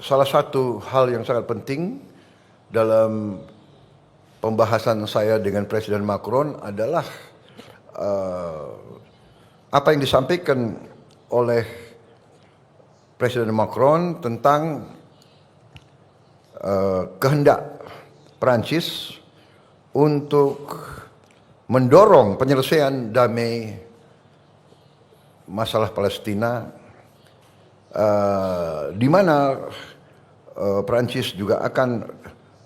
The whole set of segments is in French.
salah satu hal yang sangat penting dalam pembahasan saya dengan Presiden Macron adalah apa yang disampaikan oleh Presiden Macron tentang kehendak Perancis untuk mendorong penyelesaian damai masalah Palestina, di mana Perancis juga akan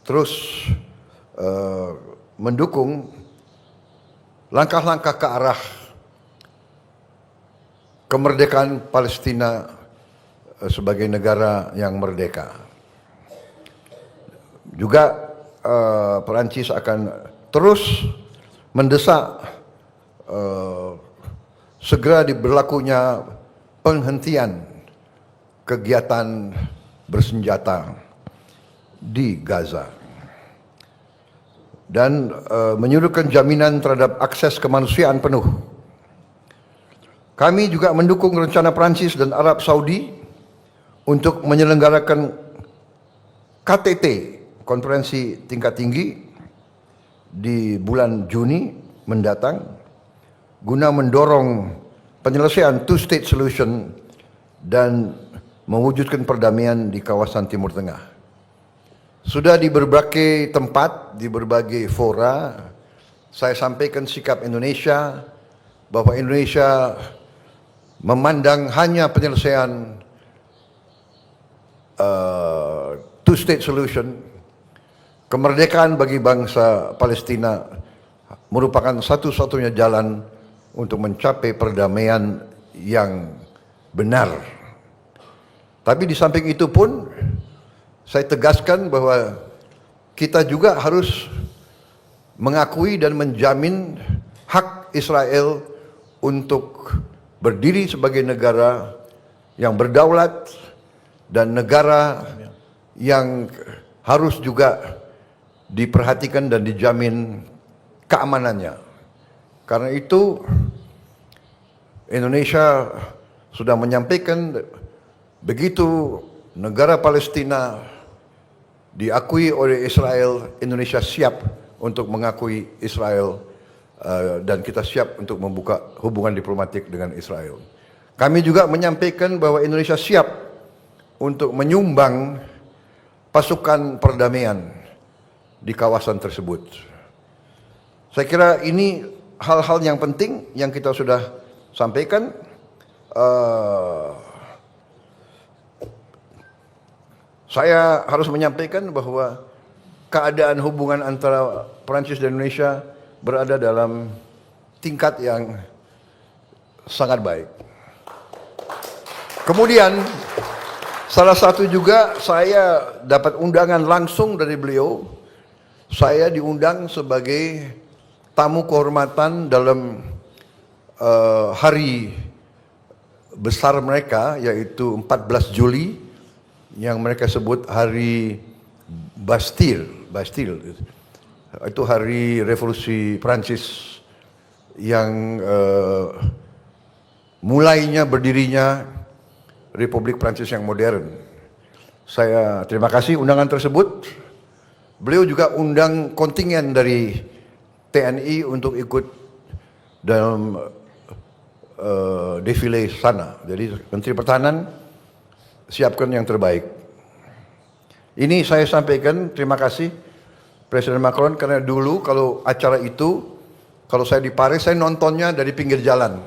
terus mendukung langkah-langkah ke arah kemerdekaan Palestina sebagai negara yang merdeka. Juga Perancis akan terus mendesak segera diberlakunya penghentian kegiatan bersenjata di Gaza dan menyuruhkan jaminan terhadap akses kemanusiaan penuh. Kami juga mendukung rencana Perancis dan Arab Saudi untuk menyelenggarakan KTT, konferensi tingkat tinggi, di bulan Juni mendatang guna mendorong penyelesaian two-state solution dan mewujudkan perdamaian di kawasan Timur Tengah. Sudah di berbagai tempat, di berbagai fora, saya sampaikan sikap Indonesia bahwa Indonesia memandang hanya penyelesaian two-state solution, kemerdekaan bagi bangsa Palestina merupakan satu-satunya jalan untuk mencapai perdamaian yang benar. Tapi di samping itu pun saya tegaskan bahwa kita juga harus mengakui dan menjamin hak Israel untuk berdiri sebagai negara yang berdaulat dan negara yang harus juga diperhatikan dan dijamin keamanannya. Karena itu Indonesia sudah menyampaikan begitu negara Palestina diakui oleh Israel, Indonesia siap untuk mengakui Israel dan kita siap untuk membuka hubungan diplomatik dengan Israel. Kami juga menyampaikan bahwa Indonesia siap untuk menyumbang pasukan perdamaian di kawasan tersebut. Saya kira ini hal-hal yang penting yang kita sudah sampaikan. Saya harus menyampaikan bahwa keadaan hubungan antara Perancis dan Indonesia berada dalam tingkat yang sangat baik. Kemudian salah satu juga saya dapat undangan langsung dari beliau. Saya diundang sebagai tamu kehormatan dalam hari besar mereka, yaitu 14 Juli yang mereka sebut hari Bastille. Itu hari revolusi Prancis yang mulainya berdirinya Republik Prancis yang modern. Saya terima kasih undangan tersebut. Beliau juga undang kontingen dari TNI untuk ikut dalam defile sana. Jadi Menteri Pertahanan siapkan yang terbaik. Ini saya sampaikan terima kasih Presiden Macron, karena dulu kalau acara itu, kalau saya di Paris, saya nontonnya dari pinggir jalan.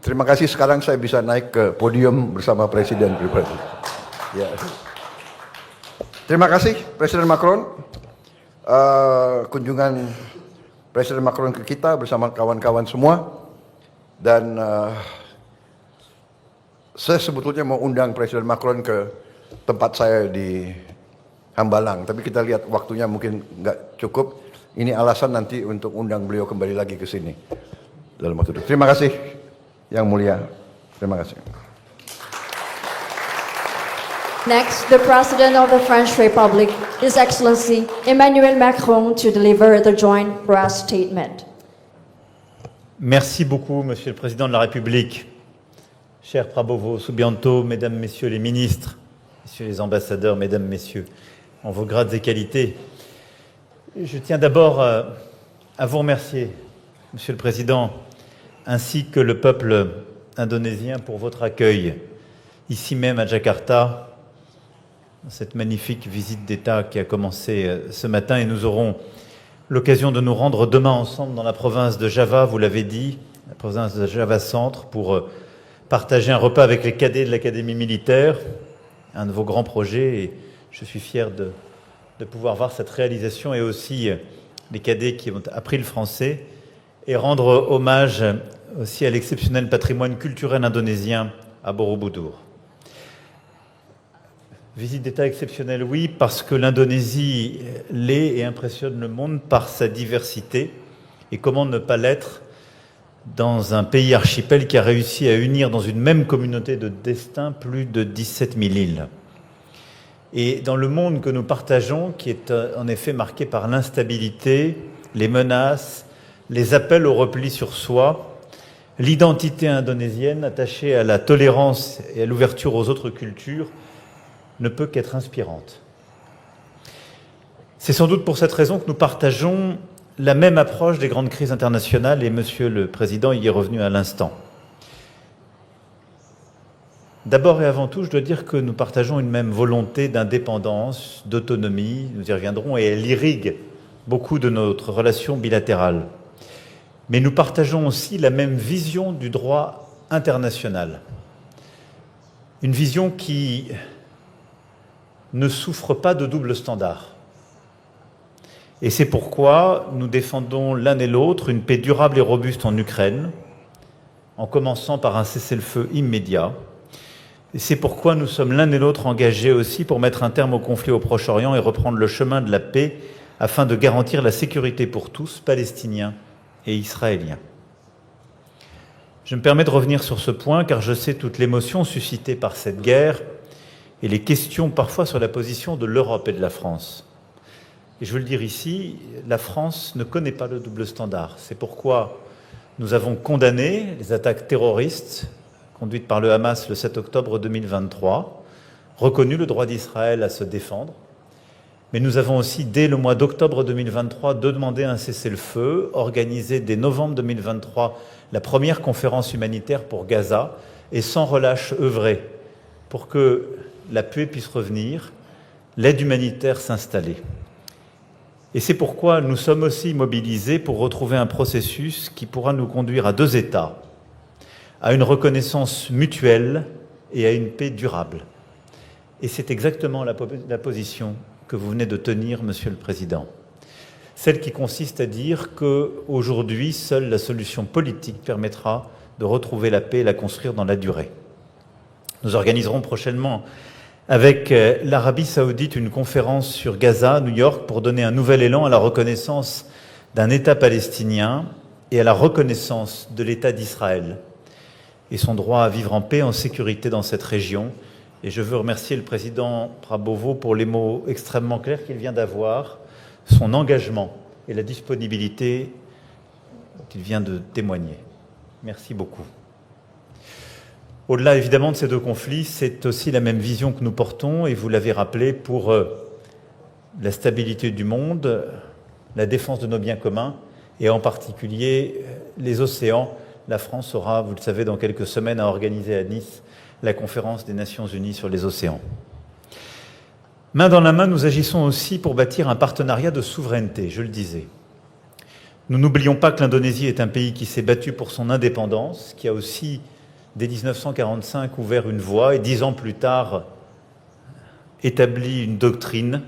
Terima kasih sekarang saya bisa naik ke podium bersama Presiden Republik. Ya. Terima kasih Presiden Macron. Kunjungan Presiden Macron ke kita bersama kawan-kawan semua, dan saya sebetulnya mau undang Presiden Macron ke tempat saya di Hambalang, tapi kita lihat waktunya mungkin nggak cukup. Ini alasan nanti untuk undang beliau kembali lagi ke sini dalam waktu itu. Terima kasih Yang Mulia. Terima kasih. Next, the President of the French Republic, His Excellency Emmanuel Macron, to deliver the joint press statement. Merci beaucoup, Monsieur le Président de la République. Cher Prabowo Subianto, Mesdames, Messieurs les ministres, messieurs les ambassadeurs, mesdames, messieurs, en vos grades et qualités, je tiens d'abord à vous remercier, Monsieur le Président, ainsi que le peuple indonésien pour votre accueil, ici même à Jakarta, dans cette magnifique visite d'État qui a commencé ce matin, et nous aurons l'occasion de nous rendre demain ensemble dans la province de Java, vous l'avez dit, la province de Java Centre, pour partager un repas avec les cadets de l'Académie militaire, un de vos grands projets, et je suis fier de pouvoir voir cette réalisation, et aussi les cadets qui ont appris le français, et rendre hommage aussi à l'exceptionnel patrimoine culturel indonésien à Borobudur. Visite d'État exceptionnelle, oui, parce que l'Indonésie l'est et impressionne le monde par sa diversité. Et comment ne pas l'être dans un pays archipel qui a réussi à unir dans une même communauté de destin plus de 17 000 îles. Et dans le monde que nous partageons, qui est en effet marqué par l'instabilité, les menaces, les appels au repli sur soi, l'identité indonésienne attachée à la tolérance et à l'ouverture aux autres cultures ne peut qu'être inspirante. C'est sans doute pour cette raison que nous partageons la même approche des grandes crises internationales, et Monsieur le Président y est revenu à l'instant. D'abord et avant tout, je dois dire que nous partageons une même volonté d'indépendance, d'autonomie, nous y reviendrons, et elle irrigue beaucoup de notre relation bilatérale. Mais nous partageons aussi la même vision du droit international. Une vision qui ne souffre pas de double standard. Et c'est pourquoi nous défendons l'un et l'autre une paix durable et robuste en Ukraine, en commençant par un cessez-le-feu immédiat. Et c'est pourquoi nous sommes l'un et l'autre engagés aussi pour mettre un terme au conflit au Proche-Orient et reprendre le chemin de la paix afin de garantir la sécurité pour tous, Palestiniens et Israéliens. Je me permets de revenir sur ce point car je sais toute l'émotion suscitée par cette guerre et les questions parfois sur la position de l'Europe et de la France. Et je veux le dire ici, la France ne connaît pas le double standard. C'est pourquoi nous avons condamné les attaques terroristes conduites par le Hamas le 7 octobre 2023, reconnu le droit d'Israël à se défendre, mais nous avons aussi, dès le mois d'octobre 2023, demandé un cessez-le-feu, organisé dès novembre 2023 la première conférence humanitaire pour Gaza, et sans relâche œuvré pour que la paix puisse revenir, l'aide humanitaire s'installer. Et c'est pourquoi nous sommes aussi mobilisés pour retrouver un processus qui pourra nous conduire à deux États, à une reconnaissance mutuelle et à une paix durable. Et c'est exactement la position que vous venez de tenir, Monsieur le Président. Celle qui consiste à dire qu'aujourd'hui, seule la solution politique permettra de retrouver la paix et la construire dans la durée. Nous organiserons prochainement avec l'Arabie Saoudite une conférence sur Gaza, à New York, pour donner un nouvel élan à la reconnaissance d'un État palestinien et à la reconnaissance de l'État d'Israël et son droit à vivre en paix, en sécurité dans cette région. Et je veux remercier le président Prabowo pour les mots extrêmement clairs qu'il vient d'avoir, son engagement et la disponibilité qu'il vient de témoigner. Merci beaucoup. Au-delà évidemment de ces deux conflits, c'est aussi la même vision que nous portons, et vous l'avez rappelé, pour la stabilité du monde, la défense de nos biens communs, et en particulier les océans. La France aura, vous le savez, dans quelques semaines à organiser à Nice la conférence des Nations Unies sur les océans. Main dans la main, nous agissons aussi pour bâtir un partenariat de souveraineté, je le disais. Nous n'oublions pas que l'Indonésie est un pays qui s'est battu pour son indépendance, qui a aussi, dès 1945, ouvert une voie et 10 ans plus tard, établi une doctrine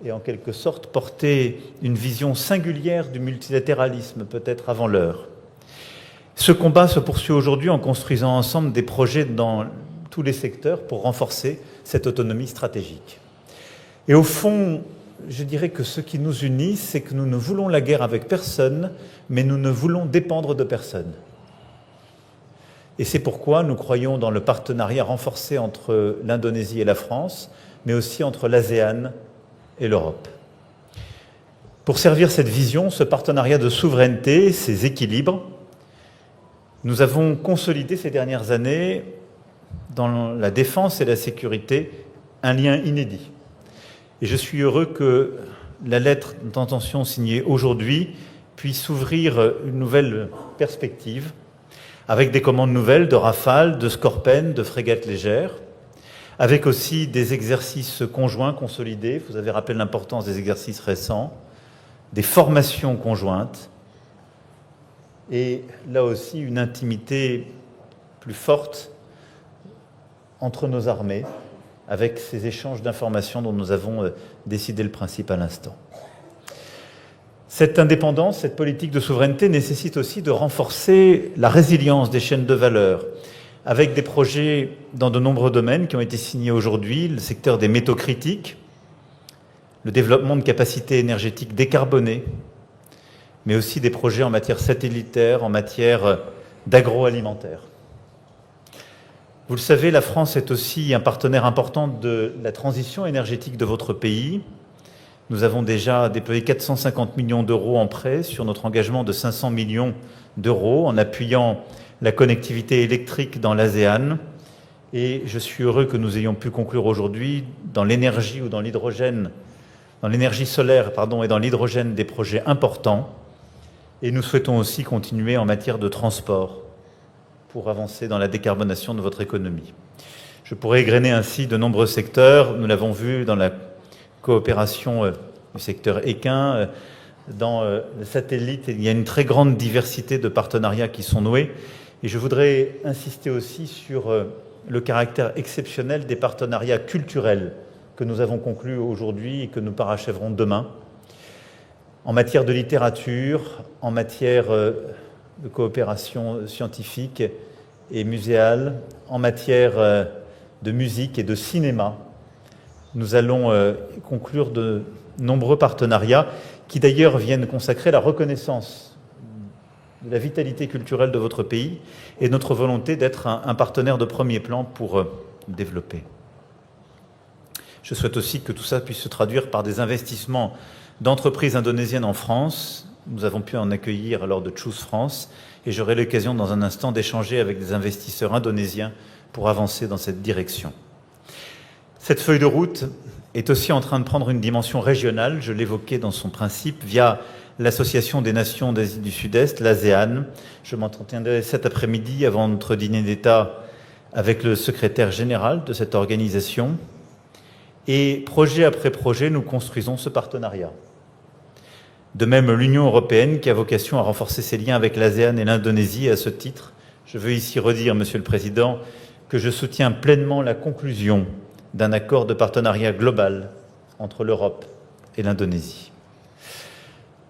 et en quelque sorte porté une vision singulière du multilatéralisme, peut-être avant l'heure. Ce combat se poursuit aujourd'hui en construisant ensemble des projets dans tous les secteurs pour renforcer cette autonomie stratégique. Et au fond, je dirais que ce qui nous unit, c'est que nous ne voulons la guerre avec personne, mais nous ne voulons dépendre de personne. Et c'est pourquoi nous croyons dans le partenariat renforcé entre l'Indonésie et la France, mais aussi entre l'ASEAN et l'Europe. Pour servir cette vision, ce partenariat de souveraineté, ces équilibres, nous avons consolidé ces dernières années dans la défense et la sécurité un lien inédit. Et je suis heureux que la lettre d'intention signée aujourd'hui puisse ouvrir une nouvelle perspective avec des commandes nouvelles de Rafale, de Skorpen, de frégates légères, avec aussi des exercices conjoints consolidés. Vous avez rappelé l'importance des exercices récents, des formations conjointes, et là aussi une intimité plus forte entre nos armées, avec ces échanges d'informations dont nous avons décidé le principe à l'instant. Cette indépendance, cette politique de souveraineté nécessite aussi de renforcer la résilience des chaînes de valeur, avec des projets dans de nombreux domaines qui ont été signés aujourd'hui, le secteur des métaux critiques, le développement de capacités énergétiques décarbonées, mais aussi des projets en matière satellitaire, en matière d'agroalimentaire. Vous le savez, la France est aussi un partenaire important de la transition énergétique de votre pays. Nous avons déjà déployé 450 millions d'euros en prêts sur notre engagement de 500 millions d'euros en appuyant la connectivité électrique dans l'ASEAN. Et je suis heureux que nous ayons pu conclure aujourd'hui dans l'énergie ou dans l'hydrogène, dans l'énergie solaire, et dans l'hydrogène des projets importants. Et nous souhaitons aussi continuer en matière de transport pour avancer dans la décarbonation de votre économie. Je pourrais égrener ainsi de nombreux secteurs. Nous l'avons vu dans la coopération du secteur équin, dans le satellite. Il y a une très grande diversité de partenariats qui sont noués. Et je voudrais insister aussi sur le caractère exceptionnel des partenariats culturels que nous avons conclus aujourd'hui et que nous parachèverons demain, en matière de littérature, en matière de coopération scientifique et muséale, en matière de musique et de cinéma. Nous allons conclure de nombreux partenariats qui d'ailleurs viennent consacrer la reconnaissance de la vitalité culturelle de votre pays et notre volonté d'être un partenaire de premier plan pour développer. Je souhaite aussi que tout ça puisse se traduire par des investissements d'entreprises indonésiennes en France. Nous avons pu en accueillir lors de Choose France et j'aurai l'occasion dans un instant d'échanger avec des investisseurs indonésiens pour avancer dans cette direction. Cette feuille de route est aussi en train de prendre une dimension régionale, je l'évoquais dans son principe, via l'Association des Nations d'Asie du Sud-Est, l'ASEAN. Je m'entretiendrai cet après-midi avant notre dîner d'État avec le secrétaire général de cette organisation. Et projet après projet, nous construisons ce partenariat. De même, l'Union européenne, qui a vocation à renforcer ses liens avec l'ASEAN et l'Indonésie. À ce titre, je veux ici redire, Monsieur le Président, que je soutiens pleinement la conclusion d'un accord de partenariat global entre l'Europe et l'Indonésie.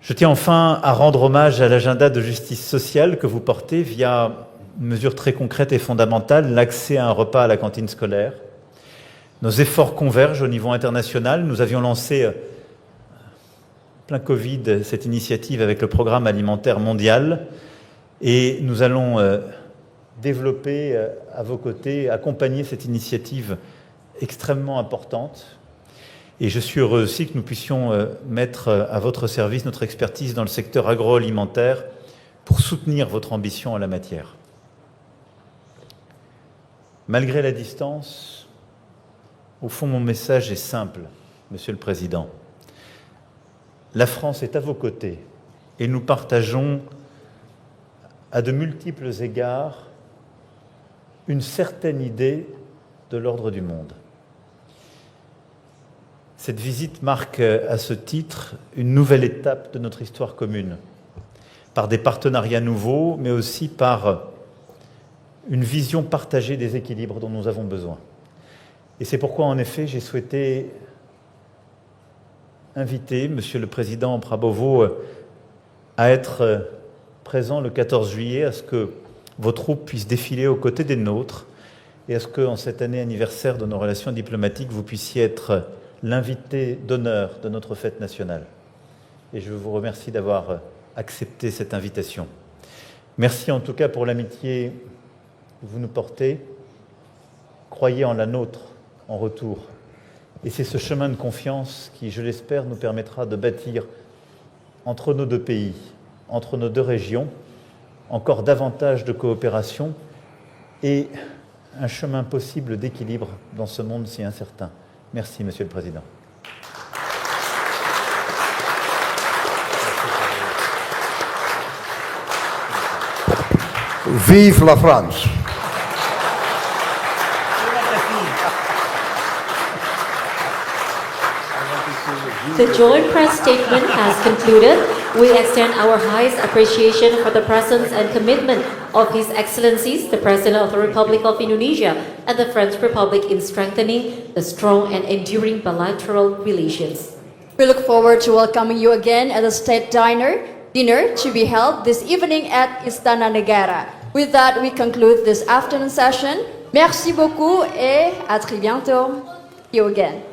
Je tiens enfin à rendre hommage à l'agenda de justice sociale que vous portez via une mesure très concrète et fondamentale, l'accès à un repas à la cantine scolaire. Nos efforts convergent au niveau international. Nous avions lancé plein Covid, cette initiative avec le Programme alimentaire mondial et nous allons développer à vos côtés, accompagner cette initiative extrêmement importante. Et je suis heureux aussi que nous puissions mettre à votre service notre expertise dans le secteur agroalimentaire pour soutenir votre ambition en la matière. Malgré la distance, au fond, mon message est simple, Monsieur le Président. La France est à vos côtés et nous partageons à de multiples égards une certaine idée de l'ordre du monde. Cette visite marque à ce titre une nouvelle étape de notre histoire commune, par des partenariats nouveaux, mais aussi par une vision partagée des équilibres dont nous avons besoin. Et c'est pourquoi, en effet, j'ai souhaité inviter Monsieur le Président Prabowo à être présent le 14 juillet, à ce que vos troupes puissent défiler aux côtés des nôtres et à ce qu'en cette année anniversaire de nos relations diplomatiques, vous puissiez être l'invité d'honneur de notre fête nationale. Et je vous remercie d'avoir accepté cette invitation. Merci en tout cas pour l'amitié que vous nous portez. Croyez en la nôtre en retour. Et c'est ce chemin de confiance qui, je l'espère, nous permettra de bâtir entre nos deux pays, entre nos deux régions, encore davantage de coopération et un chemin possible d'équilibre dans ce monde si incertain. Merci, Monsieur le Président. Vive la France. The joint press statement has concluded. We extend our highest appreciation for the presence and commitment of His Excellencies, the President of the Republic of Indonesia and the French Republic in strengthening the strong and enduring bilateral relations. We look forward to welcoming you again at the state dinner to be held this evening at Istana Negara. With that, we conclude this afternoon session. Merci beaucoup et à très bientôt. See you again.